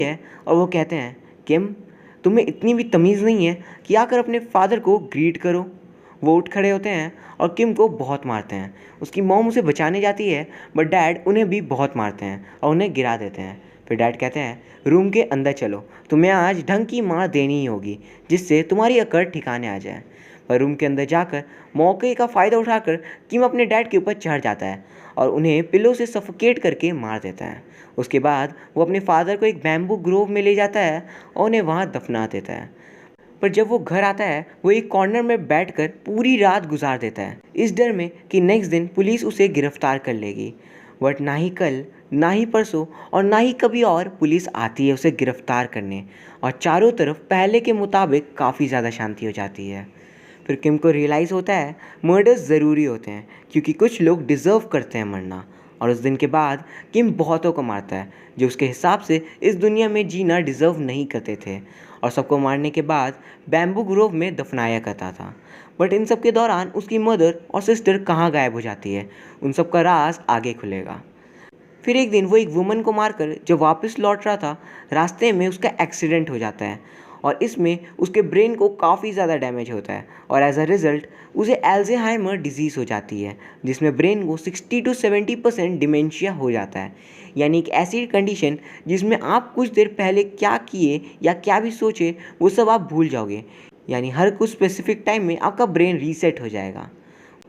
है और वो कहते हैं, किम, तुम्हें इतनी भी तमीज़ नहीं है कि आकर अपने फादर को ग्रीट करो। वो उठ खड़े होते हैं और किम को बहुत मारते हैं। उसकी मॉम उसे बचाने जाती है, बट डैड उन्हें भी बहुत मारते हैं और उन्हें गिरा देते हैं। फिर डैड कहते हैं, रूम के अंदर चलो, तुम्हें आज ढंग की मार देनी ही होगी जिससे तुम्हारी अकड़ ठिकाने आ जाए। पर रूम के अंदर जाकर मौके का फ़ायदा उठाकर किम अपने डैड के ऊपर चढ़ जाता है और उन्हें पिलो से सफोकेट करके मार देता है। उसके बाद वो अपने फादर को एक बैम्बू ग्रोव में ले जाता है और उन्हें वहाँ दफना देता है। पर जब वो घर आता है वो एक कॉर्नर में बैठकर पूरी रात गुजार देता है, इस डर में कि नेक्स्ट दिन पुलिस उसे गिरफ्तार कर लेगी। बट ना ही कल, ना ही परसों और ना ही कभी और पुलिस आती है उसे गिरफ्तार करने, और चारों तरफ पहले के मुताबिक काफ़ी ज़्यादा शांति हो जाती है। फिर किम को रियलाइज़ होता है मर्डर्स ज़रूरी होते हैं क्योंकि कुछ लोग डिज़र्व करते हैं मरना। और उस दिन के बाद किम बहुतों को मारता है जो उसके हिसाब से इस दुनिया में जीना डिज़र्व नहीं करते थे, और सबको मारने के बाद बैम्बू ग्रोव में दफनाया करता था। बट इन सब के दौरान उसकी मदर और सिस्टर कहाँ गायब हो जाती है, उन सब का राज आगे खुलेगा। फिर एक दिन वो एक वुमन को मारकर जब वापस लौट रहा था, रास्ते में उसका एक्सीडेंट हो जाता है और इसमें उसके ब्रेन को काफ़ी ज़्यादा डैमेज होता है और एज अ रिज़ल्ट उसे अल्ज़ाइमर डिजीज़ हो जाती है जिसमें ब्रेन को 60 to 70% डिमेंशिया हो जाता है। यानी एक ऐसी कंडीशन जिसमें आप कुछ देर पहले क्या किए या क्या भी सोचे वो सब आप भूल जाओगे। यानी हर कुछ स्पेसिफिक टाइम में आपका ब्रेन रीसेट हो जाएगा।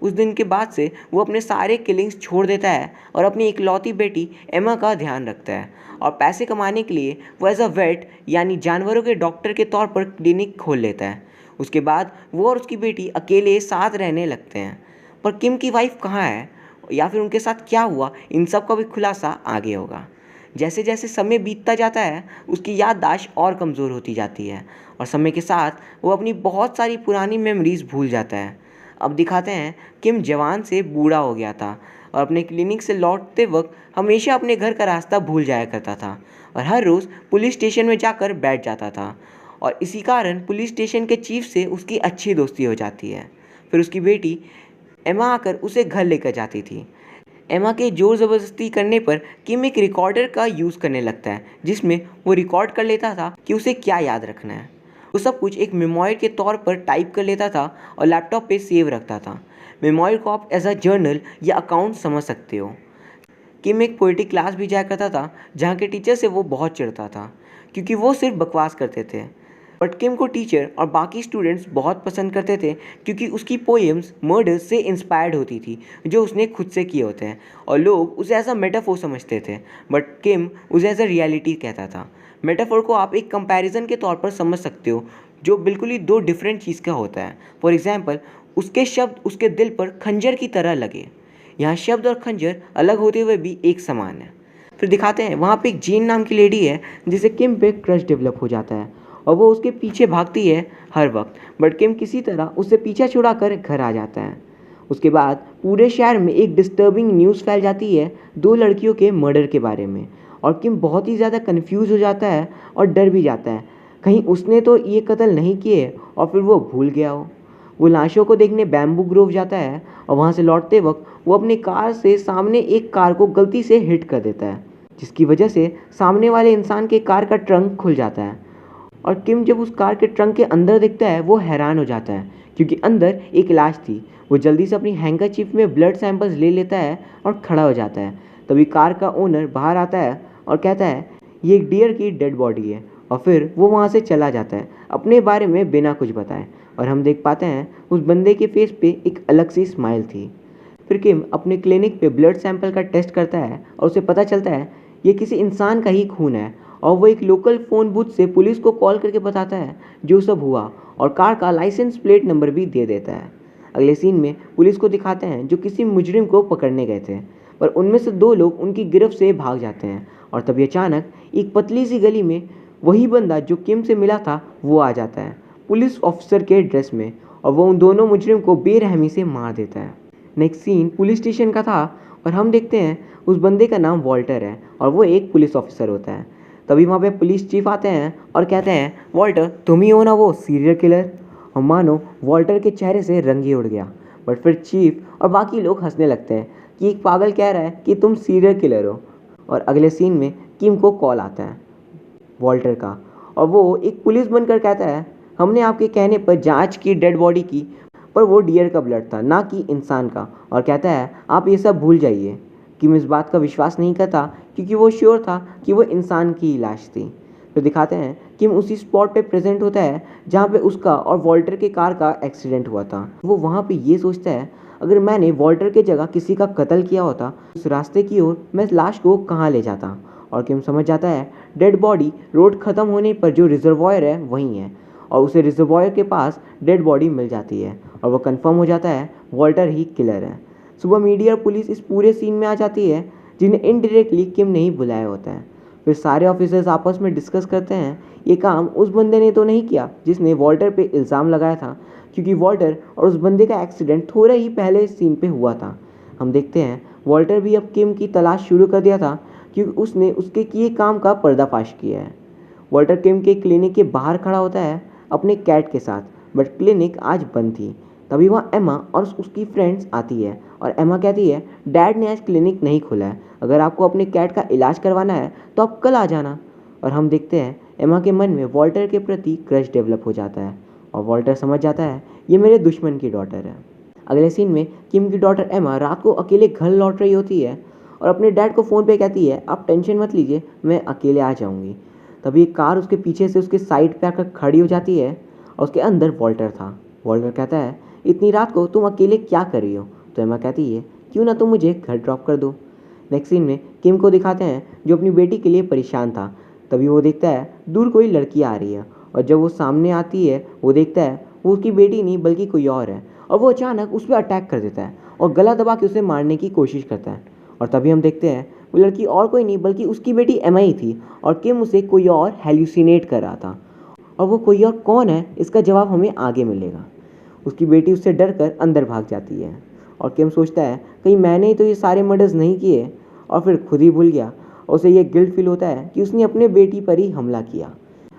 उस दिन के बाद से वो अपने सारे किलिंग्स छोड़ देता है और अपनी इकलौती बेटी एमा का ध्यान रखता है, और पैसे कमाने के लिए वो एज अ वेट यानी जानवरों के डॉक्टर के तौर पर क्लिनिक खोल लेता है। उसके बाद वो और उसकी बेटी अकेले साथ रहने लगते हैं। पर किम की वाइफ कहाँ है या फिर उनके साथ क्या हुआ, इन सब का भी खुलासा आगे होगा। जैसे जैसे समय बीतता जाता है उसकी याददाश्त और कमज़ोर होती जाती है और समय के साथ वो अपनी बहुत सारी पुरानी मेमोरीज भूल जाता है। अब दिखाते हैं किम जवान से बूढ़ा हो गया था और अपने क्लिनिक से लौटते वक्त हमेशा अपने घर का रास्ता भूल जाया करता था और हर रोज़ पुलिस स्टेशन में जाकर बैठ जाता था, और इसी कारण पुलिस स्टेशन के चीफ से उसकी अच्छी दोस्ती हो जाती है। फिर उसकी बेटी एमा आकर उसे घर लेकर जाती थी। एमा के ज़ोर ज़बरदस्ती करने पर किम एक रिकॉर्डर का यूज़ करने लगता है जिसमें वो रिकॉर्ड कर लेता था कि उसे क्या याद रखना है। वो सब कुछ एक मेमोइर के तौर पर टाइप कर लेता था और लैपटॉप पे सेव रखता था। मेमोइर को आप एज अ जर्नल या अकाउंट समझ सकते हो। किम एक पोएटिक क्लास भी जाया करता था जहाँ के टीचर से वो बहुत चिढ़ता था क्योंकि वो सिर्फ बकवास करते थे। बट किम को टीचर और बाकी स्टूडेंट्स बहुत पसंद करते थे क्योंकि उसकी पोएम्स मर्डर्स से इंस्पायर्ड होती थी जो उसने खुद से किए होते हैं, और लोग उसे एज अ मेटाफोर समझते थे बट किम उसे एज अ रियलिटी कहता था। मेटाफोर को आप एक कंपैरिजन के तौर पर समझ सकते हो जो बिल्कुल ही दो डिफरेंट चीज़ का होता है। फॉर एग्जाम्पल, उसके शब्द उसके दिल पर खंजर की तरह लगे। यहाँ शब्द और खंजर अलग होते हुए भी एक समान है। फिर दिखाते हैं वहाँ पे एक जीन नाम की लेडी है जिसे किम पे क्रश डेवलप हो जाता है और वो उसके पीछे भागती है हर वक्त, बट किम किसी तरह उससे पीछा छुड़ाकर घर आ जाता है। उसके बाद पूरे शहर में एक डिस्टर्बिंग न्यूज़ फैल जाती है दो लड़कियों के मर्डर के बारे में, और किम बहुत ही ज़्यादा कन्फ्यूज़ हो जाता है और डर भी जाता है कहीं उसने तो ये कत्ल नहीं किए और फिर वो भूल गया हो। वो लाशों को देखने बैम्बू ग्रोव जाता है और वहाँ से लौटते वक्त वो अपनी कार से सामने एक कार को गलती से हिट कर देता है जिसकी वजह से सामने वाले इंसान के कार का ट्रंक खुल जाता है, और किम जब उस कार के ट्रंक के अंदर देखता है वो हैरान हो जाता है क्योंकि अंदर एक लाश थी। वो जल्दी से अपनी हैंकरचीफ में ब्लड सैंपल्स ले लेता है और खड़ा हो जाता है। तभी कार का ओनर बाहर आता है और कहता है ये एक डियर की डेड बॉडी है, और फिर वो वहाँ से चला जाता है अपने बारे में बिना कुछ बताए, और हम देख पाते हैं उस बंदे के फेस पे एक अलग सी स्माइल थी। फिर किम अपने क्लिनिक पे ब्लड सैंपल का टेस्ट करता है और उसे पता चलता है ये किसी इंसान का ही खून है, और वो एक लोकल फ़ोन बूथ से पुलिस को कॉल करके बताता है जो सब हुआ और कार का लाइसेंस प्लेट नंबर भी दे देता है। अगले सीन में पुलिस को दिखाते हैं जो किसी मुजरिम को पकड़ने गए थे, पर उनमें से दो लोग उनकी गिरफ्त से भाग जाते हैं, और तभी अचानक एक पतली सी गली में वही बंदा जो किम से मिला था वो आ जाता है पुलिस ऑफिसर के ड्रेस में, और वो उन दोनों मुजरिम को बेरहमी से मार देता है। नेक्स्ट सीन पुलिस स्टेशन का था और हम देखते हैं उस बंदे का नाम वॉल्टर है और वो एक पुलिस ऑफिसर होता है। तभी वहाँ पे पुलिस चीफ आते हैं और कहते हैं वॉल्टर तुम ही हो ना वो सीरियल किलर। और मानो वॉल्टर के चेहरे से रंग ही उड़ गया। बट फिर चीफ और बाकी लोग हंसने लगते हैं कि एक पागल कह रहा है कि तुम सीरियल किलर हो। और अगले सीन में किम को कॉल आता है वॉल्टर का, और वो एक पुलिस बनकर कहता है हमने आपके कहने पर जांच की डेड बॉडी की, पर वो डियर का ब्लड था ना कि इंसान का, और कहता है आप ये सब भूल जाइए। किम इस बात का विश्वास नहीं करता क्योंकि वो श्योर था कि वो इंसान की ही लाश थी। तो दिखाते हैं किम उसी स्पॉट पे प्रेजेंट होता है जहाँ पे उसका और वॉल्टर के कार का एक्सीडेंट हुआ था। वो वहाँ पे ये सोचता है अगर मैंने वॉल्टर के जगह किसी का कत्ल किया होता उस रास्ते की ओर मैं लाश को कहाँ ले जाता। और किम समझ जाता है डेड बॉडी रोड ख़त्म होने पर जो रिजर्वॉयर है वहीं है, और उसे रिजर्वॉयर के पास डेड बॉडी मिल जाती है और वो कंफर्म हो जाता है वॉल्टर ही किलर है। सुबह मीडिया और पुलिस इस पूरे सीन में आ जाती है जिन्हें इनडायरेक्टली किम ने ही बुलाया होता है। फिर सारे ऑफिसर्स आपस में डिस्कस करते हैं ये काम उस बंदे ने तो नहीं किया जिसने वॉल्टर पे इल्ज़ाम लगाया था, क्योंकि वॉल्टर और उस बंदे का एक्सीडेंट थोड़े ही पहले सीन पे हुआ था। हम देखते हैं वॉल्टर भी अब किम की तलाश शुरू कर दिया था क्योंकि उसने उसके किए काम का पर्दाफाश किया है। वॉल्टर किम के क्लिनिक के बाहर खड़ा होता है अपने कैट के साथ, बट क्लिनिक आज बंद थी। तभी वहाँ एमा और उसकी फ्रेंड्स आती है और एमा कहती है डैड ने आज क्लिनिक नहीं खोला है, अगर आपको अपने कैट का इलाज करवाना है तो आप कल आ जाना। और हम देखते हैं एमा के मन में वॉल्टर के प्रति क्रश डेवलप हो जाता है और वॉल्टर समझ जाता है ये मेरे दुश्मन की डॉटर है। अगले सीन में किम की डॉटर एमा रात को अकेले घर लौट रही होती है और अपने डैड को फ़ोन पे कहती है आप टेंशन मत लीजिए मैं अकेले आ जाऊंगी। तभी एक कार उसके पीछे से उसके साइड पे आकर खड़ी हो जाती है और उसके अंदर वॉल्टर था। वॉल्टर कहता है इतनी रात को तुम अकेले क्या कर रही हो? तो एमा कहती है क्यों ना तुम मुझे घर ड्रॉप कर दो। नेक्स्ट सीन में किम को दिखाते हैं जो अपनी बेटी के लिए परेशान था। तभी वो देखता है दूर कोई लड़की आ रही है और जब वो सामने आती है वो देखता है वो उसकी बेटी नहीं बल्कि कोई और है, और वो अचानक उस पर अटैक कर देता है और गला दबा के उसे मारने की कोशिश करता है। और तभी हम देखते हैं वो लड़की और कोई नहीं बल्कि उसकी बेटी एमा ही थी और किम उसे कोई और हेल्यूसिनेट कर रहा था, और वो कोई और कौन है इसका जवाब हमें आगे मिलेगा। उसकी बेटी उससे डर कर अंदर भाग जाती है और किम सोचता है कहीं मैंने ही तो ये सारे मर्डर्स नहीं किए, और फिर खुद ही भूल गया और उसे ये गिल्ट फील होता है कि उसने अपने बेटी पर ही हमला किया।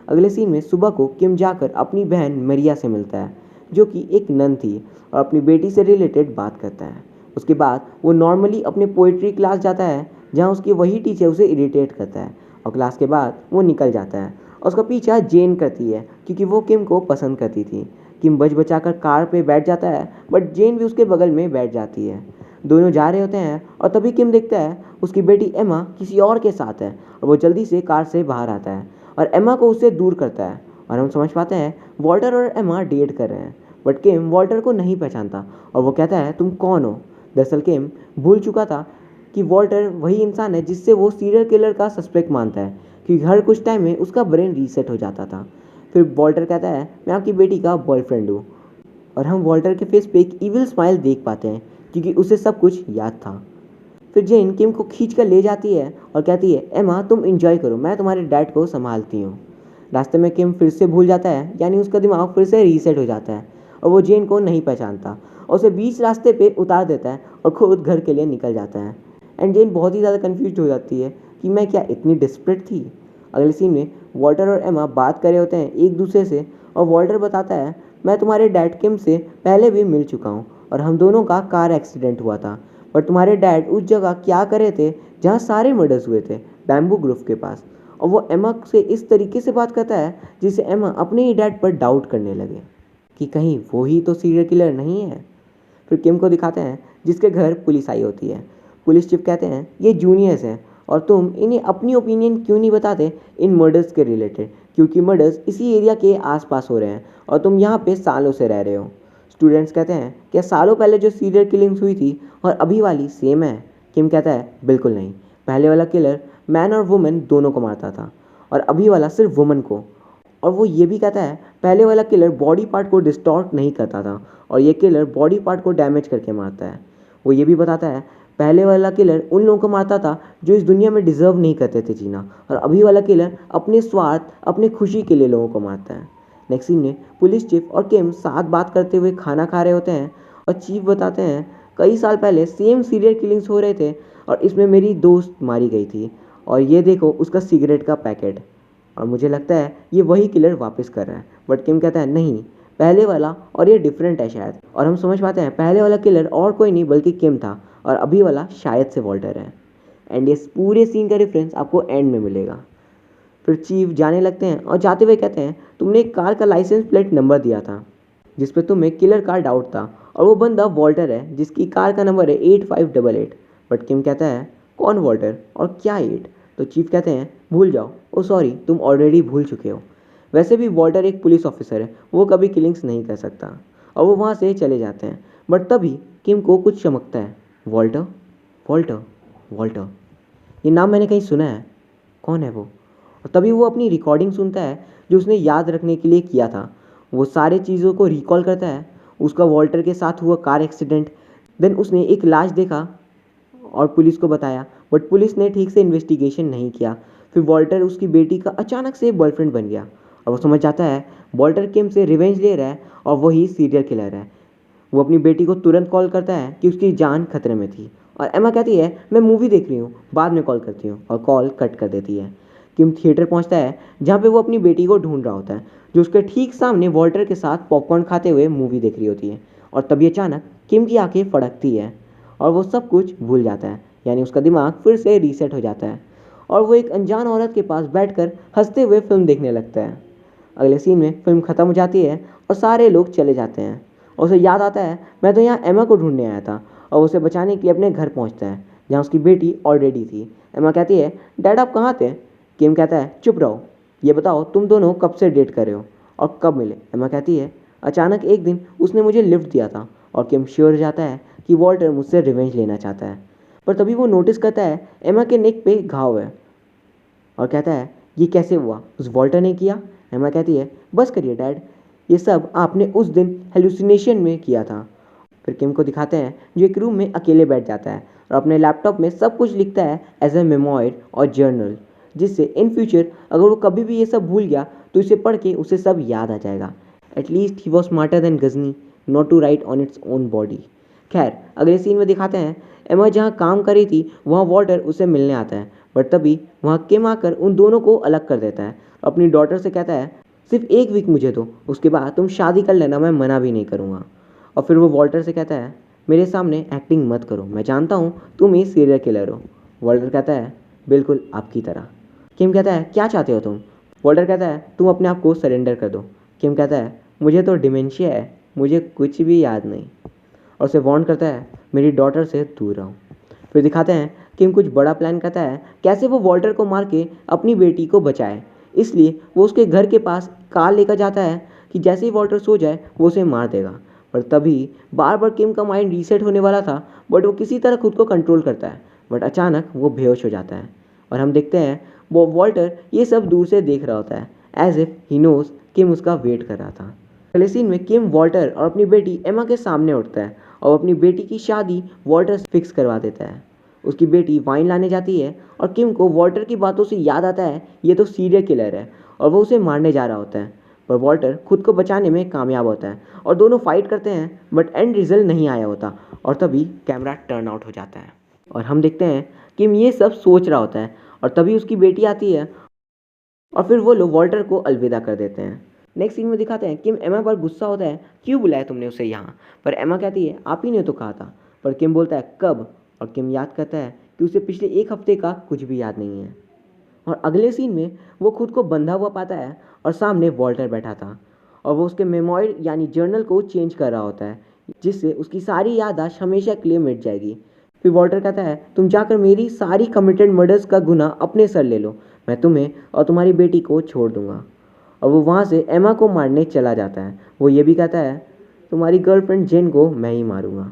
अगले सीन में सुबह को किम जाकर अपनी बहन मरिया से मिलता है जो कि एक नन थी और अपनी बेटी से रिलेटेड बात करता है। उसके बाद वो नॉर्मली अपने पोइट्री क्लास जाता है जहाँ उसकी वही टीचर उसे इरिटेट करता है, और क्लास के बाद वो निकल जाता है और उसका पीछा जेन करती है क्योंकि वो किम को पसंद करती थी। किम बच बचाकर कार पे बैठ जाता है बट जेन भी उसके बगल में बैठ जाती है। दोनों जा रहे होते हैं और तभी किम देखता है उसकी बेटी एमा किसी और के साथ है और वो जल्दी से कार से बाहर आता है और एमा को उससे दूर करता है, और हम समझ पाते हैं वॉल्टर और एमा डेट कर रहे हैं। बट किम वॉल्टर को नहीं पहचानता और वो कहता है तुम कौन हो। दरअसल किम भूल चुका था कि वॉल्टर वही इंसान है जिससे वो सीरियल किलर का सस्पेक्ट मानता है, क्योंकि हर कुछ टाइम में उसका ब्रेन रीसेट हो जाता था। फिर वॉल्टर कहता है मैं आपकी बेटी का बॉयफ्रेंड हूँ, और हम वॉल्टर के फेस पे एक इविल स्माइल देख पाते हैं क्योंकि उसे सब कुछ याद था। फिर जेन किम को खींच कर ले जाती है और कहती है एमा तुम इंजॉय करो, मैं तुम्हारे डैड को संभालती हूँ। रास्ते में किम फिर से भूल जाता है, यानी उसका दिमाग फिर से रीसेट हो जाता है और वो जेन को नहीं पहचानता और उसे बीच रास्ते पे उतार देता है और खुद घर के लिए निकल जाता है। एंड जेन बहुत ही ज़्यादा कन्फ्यूज हो जाती है कि मैं क्या इतनी डिस्परेट थी। अगले सीन में वॉल्टर और एमा बात कर रहे होते हैं एक दूसरे से और वॉल्टर बताता है मैं तुम्हारे डैड किम से पहले भी मिल चुका हूँ और हम दोनों का कार एक्सीडेंट हुआ था, पर तुम्हारे डैड उस जगह क्या कर रहे थे जहाँ सारे मर्डर्स हुए थे, बैम्बू ग्रोव के पास। और वो एमा से इस तरीके से बात करता है जिससे एमा अपने ही डैड पर डाउट करने लगे कि कहीं वो ही तो सीरियल किलर नहीं है। फिर किम को दिखाते हैं जिसके घर पुलिस आई होती है। पुलिस चीफ कहते हैं ये जूनियर्स हैं और तुम इन्हें अपनी ओपिनियन क्यों नहीं बताते इन मर्डर्स के रिलेटेड, क्योंकि मर्डर्स इसी एरिया के आसपास हो रहे हैं और तुम यहाँ पे सालों से रह रहे हो। स्टूडेंट्स कहते हैं क्या सालों पहले जो सीरियल किलिंग्स हुई थी और अभी वाली सेम है? किम कहता है बिल्कुल नहीं, पहले वाला किलर मैन और वुमेन दोनों को मारता था और अभी वाला सिर्फ वुमेन को। और वो ये भी कहता है पहले वाला किलर बॉडी पार्ट को डिस्टॉर्ट नहीं करता था और ये किलर बॉडी पार्ट को डैमेज करके मारता है। वो ये भी बताता है पहले वाला किलर उन लोगों को मारता था जो इस दुनिया में डिजर्व नहीं करते थे जीना, और अभी वाला किलर अपने स्वार्थ अपने खुशी के लिए लोगों को मारता है। नेक्स्ट सीन में पुलिस चीफ और किम साथ बात करते हुए खाना खा रहे होते हैं और चीफ बताते हैं कई साल पहले सेम सीरियल किलिंग्स हो रहे थे और इसमें मेरी दोस्त मारी गई थी, और ये देखो उसका सिगरेट का पैकेट, और मुझे लगता है ये वही किलर वापस कर रहा है। बट किम कहता है नहीं, पहले वाला और ये डिफरेंट है शायद, और हम समझ पाते हैं पहले वाला किलर और कोई नहीं बल्कि किम था और अभी वाला शायद से वॉल्टर है। एंड इस पूरे सीन का रेफरेंस आपको एंड में मिलेगा। फिर चीफ जाने लगते हैं और जाते हुए कहते हैं तुमने एक कार का लाइसेंस प्लेट नंबर दिया था जिस पे तुम्हें किलर का डाउट था और वो बंदा वॉल्टर है जिसकी कार का नंबर है 8588। बट किम कहता है कौन वॉल्टर और क्या 8? तो चीफ कहते हैं भूल जाओ, ओ सॉरी तुम ऑलरेडी भूल चुके हो। वैसे भी वॉल्टर एक पुलिस ऑफिसर है, वो कभी किलिंग्स नहीं कर सकता। और वो वहाँ से चले जाते हैं। बट तभी किम को कुछ चमकता है। वॉल्टर, वॉल्टर, वॉल्टर, ये नाम मैंने कहीं सुना है, कौन है वो? और तभी वो अपनी रिकॉर्डिंग सुनता है जो उसने याद रखने के लिए किया था। वो सारे चीज़ों को रिकॉल करता है, उसका वॉल्टर के साथ हुआ कार एक्सीडेंट, देन उसने एक लाश देखा और पुलिस को बताया। बट पुलिस ने ठीक से इन्वेस्टिगेशन नहीं किया। फिर वॉल्टर उसकी बेटी का अचानक से बॉयफ्रेंड बन गया और वो समझ जाता है वॉल्टर किम से रिवेंज ले रहा है और वही सीरियल किलर है। वो अपनी बेटी को तुरंत कॉल करता है कि उसकी जान खतरे में थी और एमा कहती है मैं मूवी देख रही हूँ, बाद में कॉल करती हूँ, और कॉल कट कर देती है। किम थिएटर पहुँचता है जहाँ पे वो अपनी बेटी को ढूंढ रहा होता है जो उसके ठीक सामने वॉल्टर के साथ पॉपकॉर्न खाते हुए मूवी देख रही होती है। और तभी अचानक किम की आंखें फड़कती है और वो सब कुछ भूल जाता है, यानी उसका दिमाग फिर से रीसेट हो जाता है और वो एक अनजान औरत के पास बैठकर हंसते हुए फिल्म देखने लगता है। अगले सीन में फिल्म ख़त्म हो जाती है और सारे लोग चले जाते हैं और उसे याद आता है मैं तो यहाँ एमा को ढूंढने आया था, और उसे बचाने के लिए अपने घर पहुँचता है जहाँ उसकी बेटी ऑलरेडी थी। एमा कहती है डैड आप कहाँ थे? किम कहता है चुप रहो, ये बताओ तुम दोनों कब से डेट कर रहे हो और कब मिले? एमा कहती है अचानक एक दिन उसने मुझे लिफ्ट दिया था। और किम श्योर हो जाता है कि वॉल्टर मुझसे रिवेंज लेना चाहता है। पर तभी वो नोटिस करता है एमा के नेक पे घाव है और कहता है ये कैसे हुआ, उस वॉल्टर ने किया? एमा कहती है बस करिए डैड, ये सब आपने उस दिन हेलुसिनेशन में किया था। फिर किम को दिखाते हैं जो एक रूम में अकेले बैठ जाता है और अपने लैपटॉप में सब कुछ लिखता है एज ए मेमोयर और जर्नल, जिससे इन फ्यूचर अगर वो कभी भी ये सब भूल गया तो इसे पढ़ के उसे सब याद आ जाएगा। At least he was smarter than Ghajini not to write on its own body. खैर अगले सीन में दिखाते हैं एमा जहाँ काम कर रही थी वहाँ वॉल्टर उसे मिलने आता है। बट तभी वहाँ किम आकर उन दोनों को अलग कर देता है। अपनी डॉटर से कहता है सिर्फ एक वीक मुझे दो, उसके बाद तुम शादी कर लेना, मैं मना भी नहीं करूँगा। और फिर वो वॉल्टर से कहता है मेरे सामने एक्टिंग मत करो, मैं जानता हूँ तुम ही सीरियल किलर हो। वॉल्टर कहता है बिल्कुल आपकी तरह। किम कहता है क्या चाहते हो तुम? वॉल्टर कहता है तुम अपने आप को सरेंडर कर दो। किम कहता है मुझे तो डिमेंशिया है, मुझे कुछ भी याद नहीं। और उसे वार्न करता है मेरी डॉटर से दूर रहो। फिर दिखाते हैं किम कुछ बड़ा प्लान करता है कैसे वो वॉल्टर को मार के अपनी बेटी को बचाए। इसलिए वो उसके घर के पास कार लेकर जाता है कि जैसे ही वॉल्टर सो जाए वो उसे मार देगा। पर तभी बार बार किम का माइंड रीसेट होने वाला था, बट वो किसी तरह खुद को कंट्रोल करता है। बट अचानक वो बेहोश हो जाता है और हम देखते हैं वो वॉल्टर ये सब दूर से देख रहा होता है एज इफ ही नोज किम उसका वेट कर रहा था। अगले सीन में किम वॉल्टर और अपनी बेटी एमा के सामने उठता है और अपनी बेटी की शादी वॉल्टर से फिक्स करवा देता है। उसकी बेटी वाइन लाने जाती है और किम को वॉल्टर की बातों से याद आता है ये तो सीरियल किलर है और वो उसे मारने जा रहा होता है। पर वॉल्टर खुद को बचाने में कामयाब होता है और दोनों फाइट करते हैं, बट एंड रिजल्ट नहीं आया होता। और तभी कैमरा टर्न आउट हो जाता है और हम देखते हैं किम ये सब सोच रहा होता है और तभी उसकी बेटी आती है और फिर वो लोग वॉल्टर को अलविदा कर देते हैं। नेक्स्ट सीन में दिखाते हैं किम एमा पर गुस्सा होता है क्यों बुलाया तुमने उसे यहाँ? पर एमा कहती है आप ही ने तो कहा था। पर किम बोलता है कब? और किम याद करता है कि उसे पिछले एक हफ्ते का कुछ भी याद नहीं है। और अगले सीन में वो खुद को बंधा हुआ पाता है और सामने वॉल्टर बैठा था और वो उसके मेमोयर यानी जर्नल को चेंज कर रहा होता है जिससे उसकी सारी याददाश्त हमेशा के लिए मिट जाएगी। फिर वॉल्टर कहता है तुम जाकर मेरी सारी कमिटेड मर्डर्स का गुनाह अपने सर ले लो, मैं तुम्हें और तुम्हारी बेटी को छोड़ दूंगा। और वो वहाँ से एमा को मारने चला जाता है। वो ये भी कहता है तुम्हारी गर्लफ्रेंड जेन को मैं ही मारूंगा।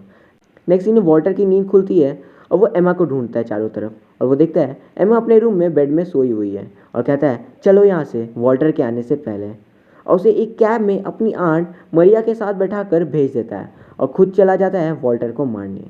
नेक्स्ट सीन में वॉल्टर की नींद खुलती है और वो एमा को ढूंढता है चारों तरफ और वो देखता है एमा अपने रूम में बेड में सोई हुई है और कहता है चलो यहाँ से वॉल्टर के आने से पहले। और उसे एक कैब में अपनी आंट मरिया के साथ बैठा कर भेज देता है और खुद चला जाता है वॉल्टर को मारने।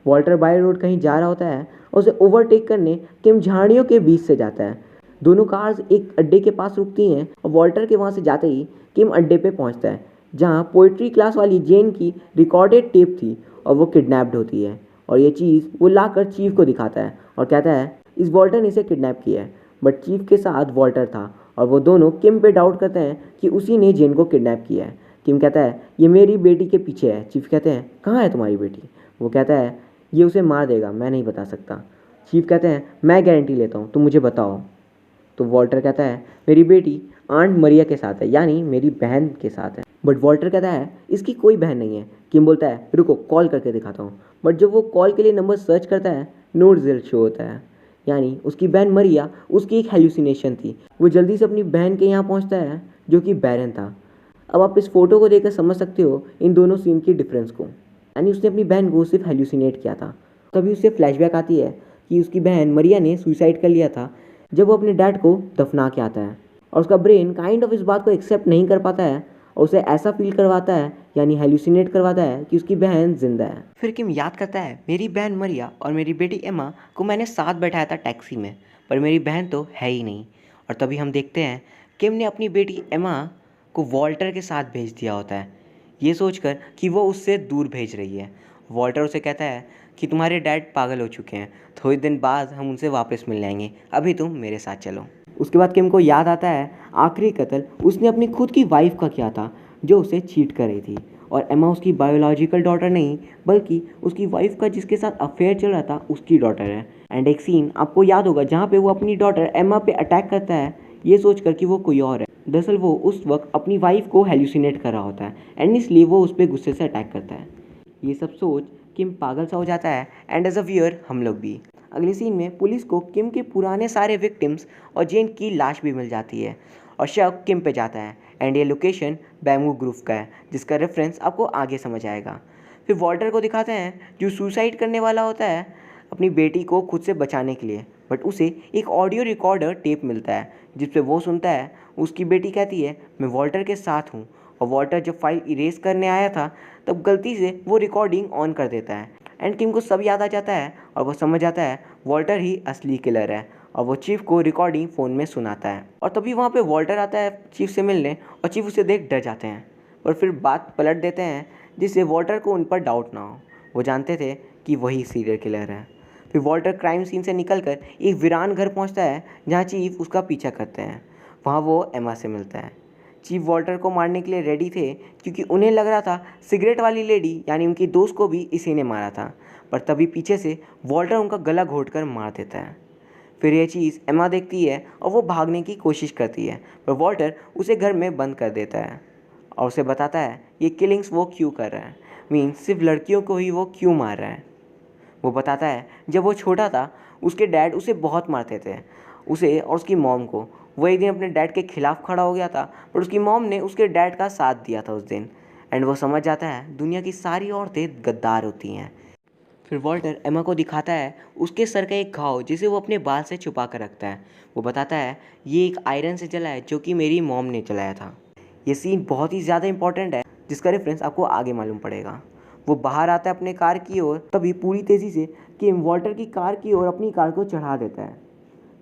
वॉल्टर बाय रोड कहीं जा रहा होता है और उसे ओवरटेक करने किम झाड़ियों के बीच से जाता है। दोनों कार्स एक अड्डे के पास रुकती हैं और वॉल्टर के वहाँ से जाते ही किम अड्डे पे पहुँचता है जहाँ पोइट्री क्लास वाली जेन की रिकॉर्डेड टेप थी और वो किडनैप्ड होती है। और ये चीज़ वो लाकर चीफ को दिखाता है और कहता है इस वॉल्टर ने इसे किडनैप किया है। बट चीफ के साथ वॉल्टर था और वो दोनों किम पे डाउट करते हैं कि उसी ने जेन को किडनैप किया है। किम कहता है ये मेरी बेटी के पीछे है। चीफ कहते हैं कहाँ है तुम्हारी बेटी? वो कहता है ये उसे मार देगा, मैं नहीं बता सकता। चीफ कहते हैं मैं गारंटी लेता हूँ, तुम मुझे बताओ। तो वॉल्टर कहता है मेरी बेटी आंट मरिया के साथ है, यानी मेरी बहन के साथ है। बट वॉल्टर कहता है इसकी कोई बहन नहीं है। किम बोलता है रुको कॉल करके दिखाता हूँ। बट जब वो कॉल के लिए नंबर सर्च करता है नो रिजल्ट शो होता है, यानी उसकी बहन मरिया उसकी एक हेल्यूसिनेशन थी। वो जल्दी से अपनी बहन के यहाँ पहुँचता है जो कि बैरन था। अब आप इस फोटो को देखकर समझ सकते हो इन दोनों सीन की डिफरेंस को, यानी उसने अपनी बहन को सिर्फ हेल्यूसिनेट किया था। तभी उसे फ्लैशबैक आती है कि उसकी बहन मरिया ने सुसाइड कर लिया था जब वो अपने डैड को दफना के आता है, और उसका ब्रेन काइंड ऑफ इस बात को एक्सेप्ट नहीं कर पाता है और उसे ऐसा फील करवाता है, यानी हेल्यूसिनेट करवाता है कि उसकी बहन जिंदा है। फिर किम याद करता है मेरी बहन मरिया और मेरी बेटी एमा को मैंने साथ बैठाया था टैक्सी में, पर मेरी बहन तो है ही नहीं। और तभी हम देखते हैं किम ने अपनी बेटी एमा को वॉल्टर के साथ भेज दिया होता है, ये सोचकर कि वो उससे दूर भेज रही है। वॉल्टर उसे कहता है कि तुम्हारे डैड पागल हो चुके हैं, थोड़े दिन बाद हम उनसे वापस मिल जाएंगे, अभी तुम मेरे साथ चलो। उसके बाद किम को याद आता है आखिरी कत्ल उसने अपनी खुद की वाइफ का किया था जो उसे चीट कर रही थी, और एमा उसकी बायोलॉजिकल डॉटर नहीं बल्कि उसकी वाइफ का जिसके साथ अफेयर चल रहा था उसकी डॉटर है। एंड एक सीन आपको याद होगा जहाँ पे वो अपनी डॉटर एमा पे अटैक करता है ये सोचकर कि वो कोई और है। दरअसल वो उस वक्त अपनी वाइफ को हेल्यूसिनेट कर रहा होता है एंड इसलिए वो उस पर गुस्से से अटैक करता है। ये सब सोच किम पागल सा हो जाता है एंड एज अ व्यूअर हम लोग भी। अगले सीन में पुलिस को किम के पुराने सारे विक्टिम्स और जेन की लाश भी मिल जाती है और शक किम पे जाता है एंड ये लोकेशन बैम्बू ग्रूव का है जिसका रेफरेंस आपको आगे समझ आएगा। फिर वॉल्टर को दिखाते हैं जो सुसाइड करने वाला होता है अपनी बेटी को खुद से बचाने के लिए, बट उसे एक ऑडियो रिकॉर्डर टेप मिलता है जिस पे वो सुनता है उसकी बेटी कहती है मैं वॉल्टर के साथ हूँ, और वॉल्टर जब फाइल इरेज करने आया था तब गलती से वो रिकॉर्डिंग ऑन कर देता है एंड किम को सब याद आ जाता है और वो समझ जाता है वॉल्टर ही असली किलर है, और वो चीफ को रिकॉर्डिंग फ़ोन में सुनाता है। और तभी वहाँ पे वॉल्टर आता है चीफ से मिलने और चीफ उसे देख डर जाते हैं, पर फिर बात पलट देते हैं जिससे वॉल्टर को उन पर डाउट ना हो। वो जानते थे कि वही सीरियल किलर है। फिर वॉल्टर क्राइम सीन से निकलकर एक वीरान घर पहुँचता है जहाँ चीफ उसका पीछा करते हैं। वहाँ वो एमा से मिलता है। चीफ वॉल्टर को मारने के लिए रेडी थे क्योंकि उन्हें लग रहा था सिगरेट वाली लेडी यानी उनकी दोस्त को भी इसी ने मारा था, पर तभी पीछे से वॉल्टर उनका गला घोंटकर मार देता है। फिर यह चीज़ एमा देखती है और वो भागने की कोशिश करती है, पर वॉल्टर उसे घर में बंद कर देता है और उसे बताता है ये किलिंग्स वो क्यों कर रहा है, मीन्स सिर्फ लड़कियों को ही वो क्यों मार रहा है। वो बताता है जब वो छोटा था उसके डैड उसे बहुत मारते थे, उसे और उसकी मॉम को। वो एक दिन अपने डैड के खिलाफ खड़ा हो गया था, पर उसकी मॉम ने उसके डैड का साथ दिया था उस दिन, एंड वो समझ जाता है दुनिया की सारी औरतें गद्दार होती हैं। फिर वॉल्टर एमा को दिखाता है उसके सर का एक घाव जिसे वो अपने बाल से छुपा कर रखता है। वो बताता है ये एक आयरन से जला है जो कि मेरी मॉम ने जलाया था। ये सीन बहुत ही ज़्यादा इंपॉर्टेंट है जिसका रेफरेंस आपको आगे मालूम पड़ेगा। वो बाहर आता है अपने कार की ओर, तभी पूरी तेज़ी से किम वॉल्टर की कार की ओर अपनी कार को चढ़ा देता है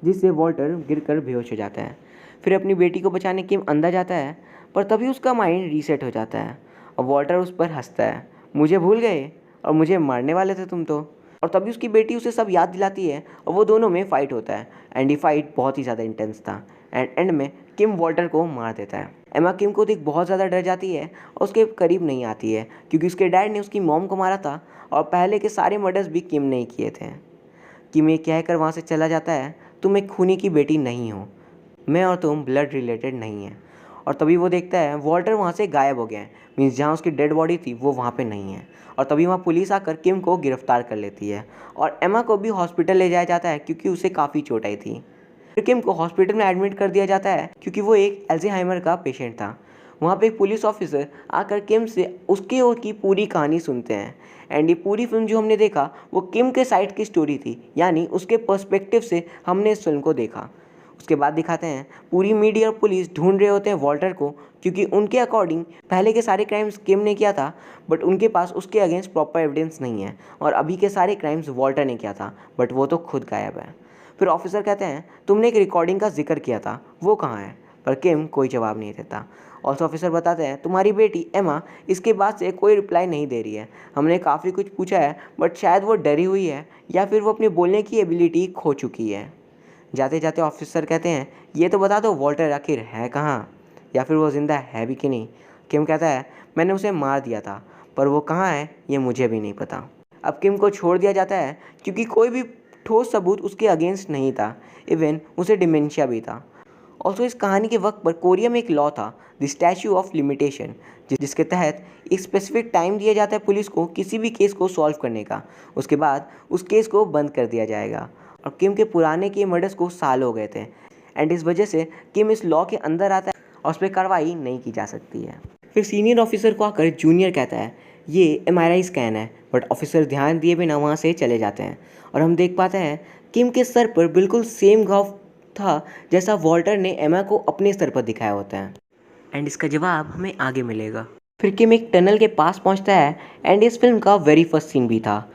जिससे वॉल्टर गिरकर बेहोश हो जाता है। फिर अपनी बेटी को बचाने किम अंदर जाता है, पर तभी उसका माइंड रीसेट हो जाता है और वॉल्टर उस पर हंसता है मुझे भूल गए और मुझे मारने वाले थे तुम तो। और तभी उसकी बेटी उसे सब याद दिलाती है और वो दोनों में फ़ाइट होता है एंड ये फाइट बहुत ही ज़्यादा इंटेंस था एंड एंड में किम वॉल्टर को मार देता है। एमा किम को देख बहुत ज़्यादा डर जाती है और उसके करीब नहीं आती है क्योंकि उसके डैड ने उसकी मॉम को मारा था और पहले के सारे मर्डर्स भी किम ने ही किए थे। किम ये कहकर वहाँ से चला जाता है तुम एक खूनी की बेटी नहीं हो, मैं और तुम ब्लड रिलेटेड नहीं है। और तभी वो देखता है वॉल्टर वहाँ से गायब हो गया है, मीन्स जहाँ उसकी डेड बॉडी थी वो वहाँ पे नहीं है। और तभी वहाँ पुलिस आकर किम को गिरफ्तार कर लेती है और एमा को भी हॉस्पिटल ले जाया जाता है क्योंकि उसे काफ़ी चोट आई थी। फिर किम को हॉस्पिटल में एडमिट कर दिया जाता है क्योंकि वो एक अल्जाइमर का पेशेंट था। वहाँ पे एक पुलिस ऑफिसर आकर किम से उसके और की पूरी कहानी सुनते हैं एंड ये पूरी फिल्म जो हमने देखा वो किम के साइड की स्टोरी थी, यानी उसके पर्सपेक्टिव से हमने इस फिल्म को देखा। उसके बाद दिखाते हैं पूरी मीडिया और पुलिस ढूंढ रहे होते हैं वॉल्टर को क्योंकि उनके अकॉर्डिंग पहले के सारे क्राइम्स किम ने किया था, बट उनके पास उसके अगेंस्ट प्रॉपर एविडेंस नहीं है, और अभी के सारे क्राइम्स वॉल्टर ने किया था बट वो तो खुद गायब है। फिर ऑफिसर कहते हैं तुमने एक रिकॉर्डिंग का जिक्र किया था, वो कहाँ है, पर किम कोई जवाब नहीं देता। और ऑफिसर बताते हैं तुम्हारी बेटी एमा इसके बाद से कोई रिप्लाई नहीं दे रही है, हमने काफ़ी कुछ पूछा है बट शायद वो डरी हुई है या फिर वो अपनी बोलने की एबिलिटी खो चुकी है। जाते जाते ऑफिसर कहते हैं ये तो बता दो वॉल्टर आखिर है कहाँ, या फिर वो ज़िंदा है भी कि नहीं। किम कहता है मैंने उसे मार दिया था, पर वो कहाँ है ये मुझे भी नहीं पता। अब किम को छोड़ दिया जाता है क्योंकि कोई भी ठोस सबूत उसके अगेंस्ट नहीं था, इवन उसे डिमेंशिया भी था। ऑल्सो इस कहानी के वक्त पर कोरिया में एक लॉ था, द स्टैच्यू ऑफ लिमिटेशन, जिसके तहत एक स्पेसिफिक टाइम दिया जाता है पुलिस को किसी भी केस को सॉल्व करने का। उसके बाद उस केस को बंद कर दिया जाएगा। और किम के पुराने किए मर्डर्स को साल हो गए थे, एंड इस वजह से किम इस लॉ के अंदर आता है और उस पर कार्रवाई नहीं की जा सकती है। फिर सीनियर ऑफिसर को आकर जूनियर कहता है ये MRI स्कैन है, बट ऑफिसर ध्यान दिए बिना वहाँ से चले जाते हैं और हम देख पाते हैं किम के सर पर बिल्कुल सेम घाव था जैसा वॉल्टर ने एमा को अपने सर पर दिखाया होता है। एंड इसका जवाब हमें आगे मिलेगा। फिर किम एक टनल के पास पहुंचता है, एंड इस फिल्म का वेरी फर्स्ट सीन भी था।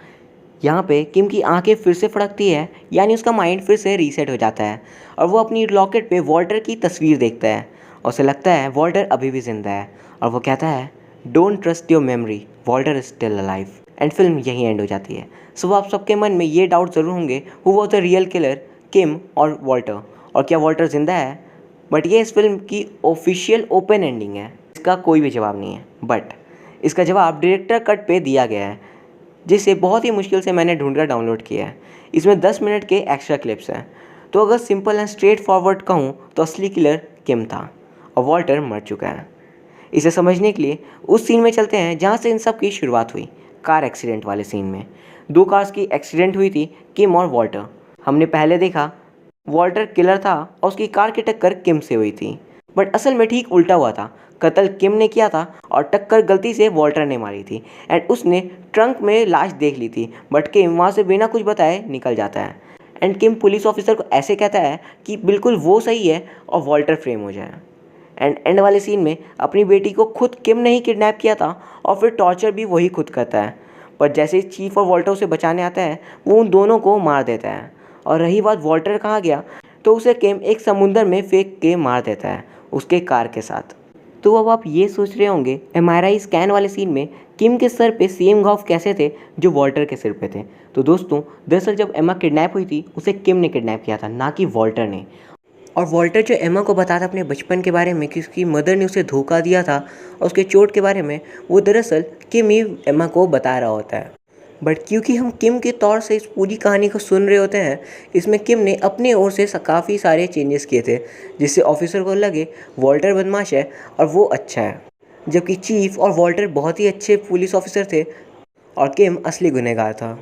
यहाँ पे किम की आंखें फिर से फड़कती है, यानी उसका माइंड फिर से रीसेट हो जाता है और वो अपनी लॉकेट पे वॉल्टर की तस्वीर देखता है और उसे लगता है वॉल्टर अभी भी जिंदा है और वो कहता है don't trust your memory, Walter is still alive. And film यहीं एंड हो जाती है। सो आप सबके मन में ये डाउट ज़रूर होंगे who was the real killer, Kim और वॉल्टर, और क्या वॉल्टर जिंदा है। बट ये इस फिल्म की ऑफिशियल ओपन एंडिंग है, इसका कोई भी जवाब नहीं है। बट इसका जवाब डायरेक्टर कट पे दिया गया है, जिसे बहुत ही मुश्किल से मैंने ढूंढकर डाउनलोड किया है। इसमें 10 मिनट के एक्स्ट्रा क्लिप्स हैं। तो अगर सिंपल एंड स्ट्रेट फॉरवर्ड कहूँ तो असली किलर किम था और वॉल्टर मर चुका है। इसे समझने के लिए उस सीन में चलते हैं जहाँ से इन सब की शुरुआत हुई, कार एक्सीडेंट वाले सीन में। 2 कार्स की एक्सीडेंट हुई थी, किम और वॉल्टर। हमने पहले देखा वॉल्टर किलर था और उसकी कार की टक्कर किम से हुई थी, बट असल में ठीक उल्टा हुआ था। कत्ल किम ने किया था और टक्कर गलती से वॉल्टर ने मारी थी, एंड उसने ट्रंक में लाश देख ली थी, बट किम वहाँ से बिना कुछ बताए निकल जाता है। एंड किम पुलिस ऑफिसर को ऐसे कहता है कि बिल्कुल वो सही है और वॉल्टर फ्रेम हो जाए। एंड वाले सीन में अपनी बेटी को खुद किम ने ही किडनैप किया था और फिर टॉर्चर भी वही खुद करता है, पर जैसे ही चीफ और वॉल्टर उसे बचाने आता है वो उन दोनों को मार देता है। और रही बात वॉल्टर कहाँ गया, तो उसे किम एक समुंदर में फेंक के मार देता है उसके कार के साथ। तो अब आप ये सोच रहे होंगे MRI स्कैन वाले सीन में किम के सर पे सेम घाव कैसे थे जो वॉल्टर के सिर पे थे। तो दोस्तों दरअसल जब एमा किडनैप हुई थी उसे किम ने किडनैप किया था, ना कि वॉल्टर ने। और वॉल्टर जो एमा को बताता अपने बचपन के बारे में कि उसकी मदर ने उसे धोखा दिया था और उसके चोट के बारे में, वो दरअसल किम ही एमा को बता रहा होता है। बट क्योंकि हम किम के तौर से इस पूरी कहानी को सुन रहे होते हैं, इसमें किम ने अपने ओर से काफ़ी सारे चेंजेस किए थे जिससे ऑफिसर को लगे वॉल्टर बदमाश है और वो अच्छा है, जबकि चीफ और वॉल्टर बहुत ही अच्छे पुलिस ऑफिसर थे और किम असली गुनहगार था।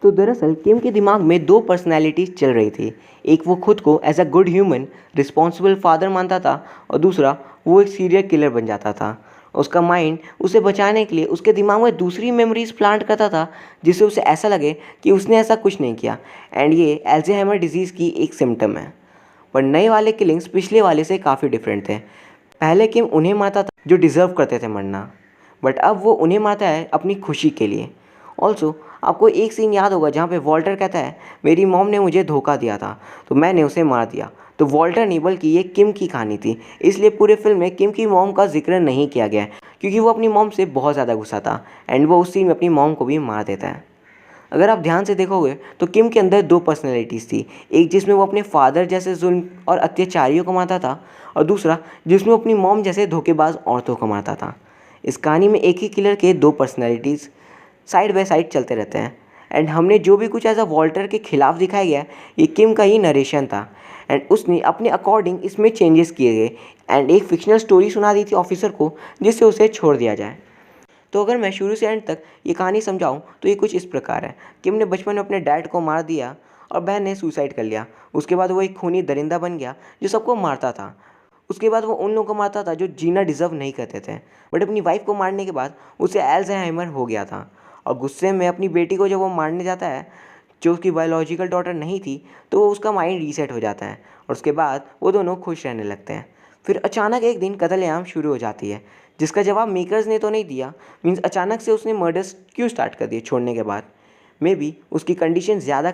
तो दरअसल किम के दिमाग में 2 पर्सनैलिटीज़ चल रही थी। एक वो खुद को as a good human responsible father मानता था और दूसरा वो एक सीरियल किलर बन जाता था। उसका माइंड उसे बचाने के लिए उसके दिमाग में दूसरी मेमोरीज प्लांट करता था जिससे उसे ऐसा लगे कि उसने ऐसा कुछ नहीं किया, एंड ये अल्जाइमर डिजीज़ की एक सिम्टम है। पर नए वाले किलिंग्स पिछले वाले से काफ़ी डिफरेंट थे। पहले किम उन्हें मारता था जो डिज़र्व करते थे मरना, बट अब वो उन्हें मारता है अपनी खुशी के लिए। ऑल्सो आपको एक सीन याद होगा जहाँ पे वॉल्टर कहता है मेरी मॉम ने मुझे धोखा दिया था तो मैंने उसे मार दिया। तो वॉल्टर नहीं बल्कि ये किम की कहानी थी, इसलिए पूरे फिल्म में किम की मॉम का जिक्र नहीं किया गया क्योंकि वो अपनी मॉम से बहुत ज़्यादा गुस्सा था, एंड वो उस सीन में अपनी मॉम को भी मार देता है। अगर आप ध्यान से देखोगे तो किम के अंदर 2 पर्सनैलिटीज़ थी, एक जिसमें वो अपने फादर जैसे जुल्म और अत्याचारियों को मारता था और दूसरा जिसमें अपनी मॉम जैसे धोखेबाज औरतों को मारता था। इस कहानी में एक ही किलर के 2 पर्सनैलिटीज़ साइड बाय साइड चलते रहते हैं, एंड हमने जो भी कुछ एज अ वॉल्टर के खिलाफ दिखाया गया ये किम का ही नरेशन था, एंड उसने अपने अकॉर्डिंग इसमें चेंजेस किए गए एंड एक फिक्शनल स्टोरी सुना दी थी ऑफिसर को जिससे उसे छोड़ दिया जाए। तो अगर मैं शुरू से एंड तक ये कहानी समझाऊँ तो ये कुछ इस प्रकार है। किम ने बचपन में अपने डैड को मार दिया और बहन ने सुसाइड कर लिया। उसके बाद वो एक खूनी दरिंदा बन गया जो सबको मारता था। उसके बाद वो उन लोगों को मारता था जो जीना डिज़र्व नहीं करते थे, बट अपनी वाइफ को मारने के बाद उसे अल्जाइमर हो गया था और गुस्से में अपनी बेटी को जब वो मारने जाता है जो उसकी बायोलॉजिकल डॉटर नहीं थी, तो वो उसका माइंड रीसेट हो जाता है और उसके बाद वो दोनों खुश रहने लगते हैं। फिर अचानक एक दिन कत्लेआम शुरू हो जाती है जिसका जवाब मेकर्स ने तो नहीं दिया। मीन्स अचानक से उसने मर्डर्स क्यों स्टार्ट कर दिए छोड़ने के बाद। मे बी उसकी कंडीशन ज़्यादा